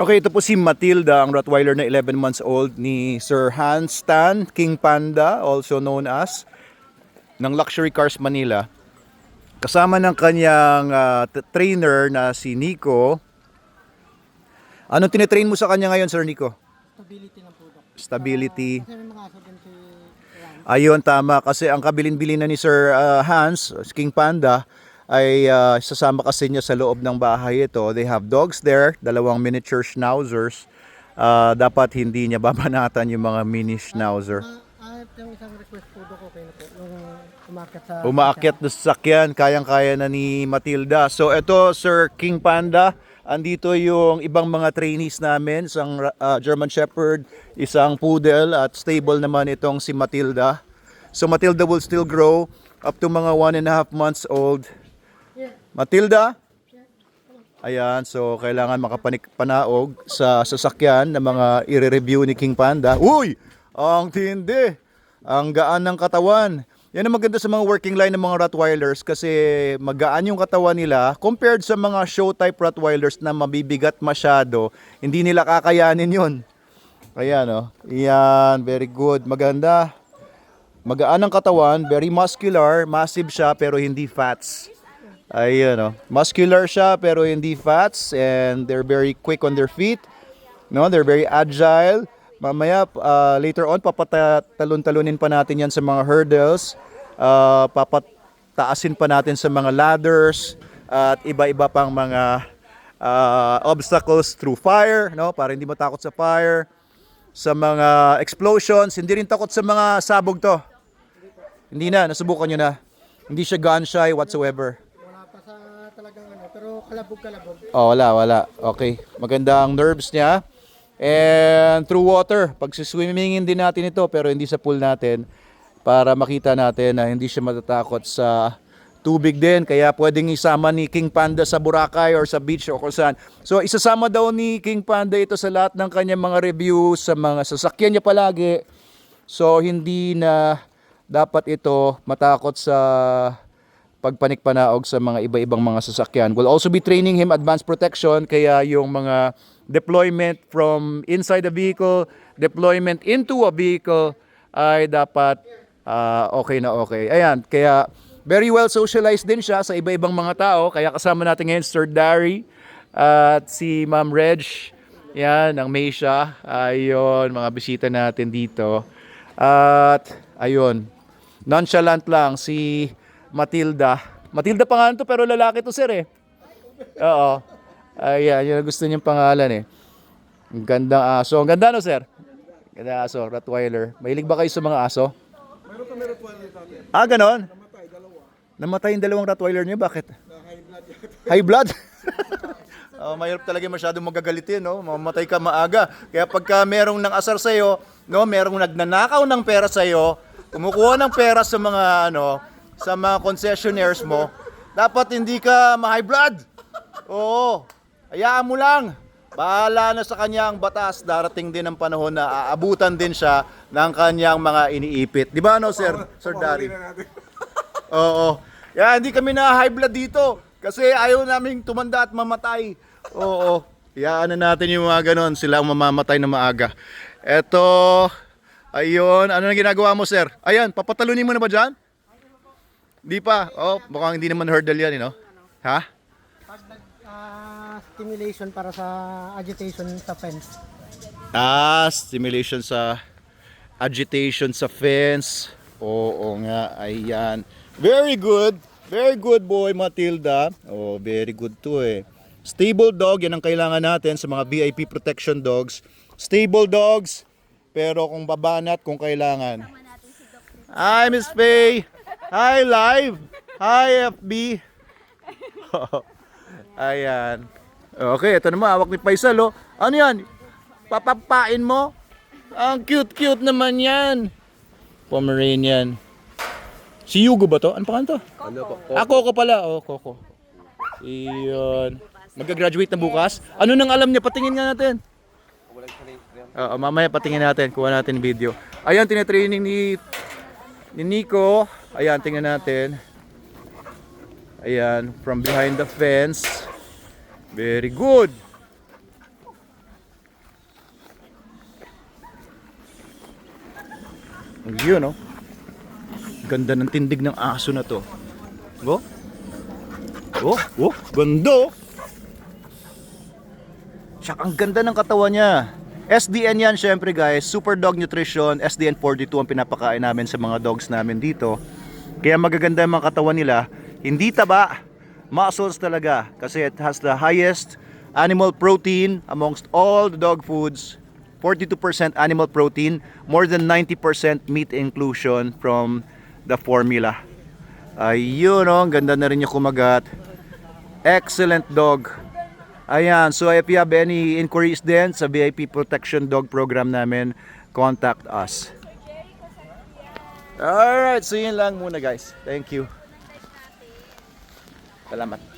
Okay, ito po si Matilda, ang Rottweiler na 11 months old ni Sir Hans Stan, King Panda, also known as, ng Luxury Cars Manila. Kasama ng kanyang trainer na si Nico. Anong tinetrain mo sa kanya ngayon, Sir Nico? Stability ng product. Stability. Kasi may mga aso din si Ryan. Ayun, tama. Kasi ang kabilin-bilin na ni Sir Hans, King Panda, ay sasama kasi niya sa loob ng bahay ito. They have dogs there, dalawang miniature schnauzers. Dapat hindi niya babanatan yung mga mini schnauzer. Yung isang request po ko kayo na po, yung umakyat sa... Umaakyat na sasakyan, kayang-kaya na ni Matilda. So ito, Sir King Panda, andito yung ibang mga trainees namin, isang German Shepherd, isang Poodle, at stable naman itong si Matilda. So Matilda will still grow up to mga 1.5 months old. Matilda? Ayan, so kailangan makapanaog sa sasakyan na mga i-review ni King Panda. Uy! Ang tindi! Ang gaan ng katawan. Yan ang maganda sa mga working line ng mga Rottweilers kasi magaan yung katawan nila compared sa mga show type Rottweilers na mabibigat masyado. Hindi nila kakayanin yun. Ayan, oh. Yan, very good. Maganda. Magaan ang katawan, very muscular, massive siya pero hindi fats. Ayun, oh. Muscular siya pero hindi fats, and they're very quick on their feet. No, they're very agile. Mamaya later on papatalon-talunin pa natin 'yan sa mga hurdles. Papataasin pa natin sa mga ladders at iba-iba pang mga obstacles through fire, no? Para hindi matakot sa fire. Sa mga explosions, hindi rin takot sa mga sabog 'to. Hindi na, nasubukan niyo na. Hindi siya gun shy whatsoever. Wala pa sa talagang ano, pero kalabog-kalabog. Oh, wala. Okay. Maganda ang nerves niya. And through water, pagsiswimmingin din natin ito pero hindi sa pool natin para makita natin na hindi siya matatakot sa tubig din. Kaya pwedeng isama ni King Panda sa Boracay or sa beach o kung saan. So isasama daw ni King Panda ito sa lahat ng kanyang mga reviews, sa mga sasakyan niya palagi. So hindi na dapat ito matakot sa pagpanikpanaog sa mga iba-ibang mga sasakyan. We'll also be training him advanced protection, kaya yung mga deployment from inside the vehicle, deployment into a vehicle ay dapat okay na okay. Ayan, kaya very well socialized din siya sa iba-ibang mga tao, kaya kasama natin ngayon Sir Dari at si Ma'am Reg. Yan, ang Meisha. Ayun, mga bisita natin dito. At ayun, nonchalant lang si Matilda. Matilda pangalan to pero lalaki to, sir, eh. Oo. Ayan, yun ang gusto niyang pangalan, eh. Ang gandang aso. Ang ganda, no, sir? Ganda aso, Rottweiler. Mahilig ba kayo sa mga aso? Meron kami Rottweiler dati. Ah, ganon? Namatay, dalawa. Namatay yung dalawang Rottweiler niyo, bakit? High blood yata. High blood? Mahirap talaga masyadong magagalitin, no? Mamatay ka maaga. Kaya pagka merong nang asar sa'yo, no, merong nagnanakaw ng pera sa'yo, kumukuha ng pera sa mga, sa mga concessionaires mo, dapat hindi ka ma-high blood. Oo. Hayaan mo lang. Bahala na sa kanya ang batas. Darating din ang panahon na aabutan din siya ng kanyang mga iniipit. Di ba, no, Sir? Sir Dari? Oo. Yan, hindi kami na high blood dito. Kasi ayaw naming tumanda at mamatay. Oo. Hayaan na natin yung mga ganon. Sila ang mamamatay na maaga. Eto, ayun. Ano na ginagawa mo, sir? Ayan, papatalunin mo na ba dyan? Di pa. Oh, mukhang hindi naman hurdle yan, Ha? Pag stimulation para sa agitation sa fence. Stimulation sa agitation sa fence. Oo nga, ayan. Very good. Very good boy, Matilda. Oh, very good to, eh. Stable dog, yan ang kailangan natin sa mga VIP protection dogs. Stable dogs, pero kung babanat, kung kailangan. Hi, Miss Faye. Hi, live. Hi, FB. Ayan. Okay, ito naman, hawak ni Faisal, oh. Ano yan? Papapain mo? Ang cute-cute naman yan. Pomeranian. Si Yugo ba to? Ano pangalan to? Coco pala. Oh, Coco. Iyon. Mag-graduate na bukas. Ano nang alam niya? Patingin nga natin. Mamaya patingin natin. Kuha natin video. Ayan, tinetraining ni Nico. Ayan, tingnan natin. Ayan, from behind the fence. Very good. Yun, no? Ganda ng tindig ng aso na to. Oh? Oh, ganda, oh. Tsaka ang ganda ng katawan niya. SDN yan syempre guys, Super Dog Nutrition, SDN 42 ang pinapakain namin sa mga dogs namin dito. Kaya magaganda ang mga katawan nila. Hindi taba, muscles talaga. Kasi it has the highest animal protein amongst all the dog foods. 42% animal protein, more than 90% meat inclusion from the formula. Ayun, oh, ang ganda na rin yung kumagat. Excellent dog. Ayan, so if you have any inquiries din sa VIP Protection Dog Program namin, contact us. Alright, so yun lang muna guys. Thank you. Salamat.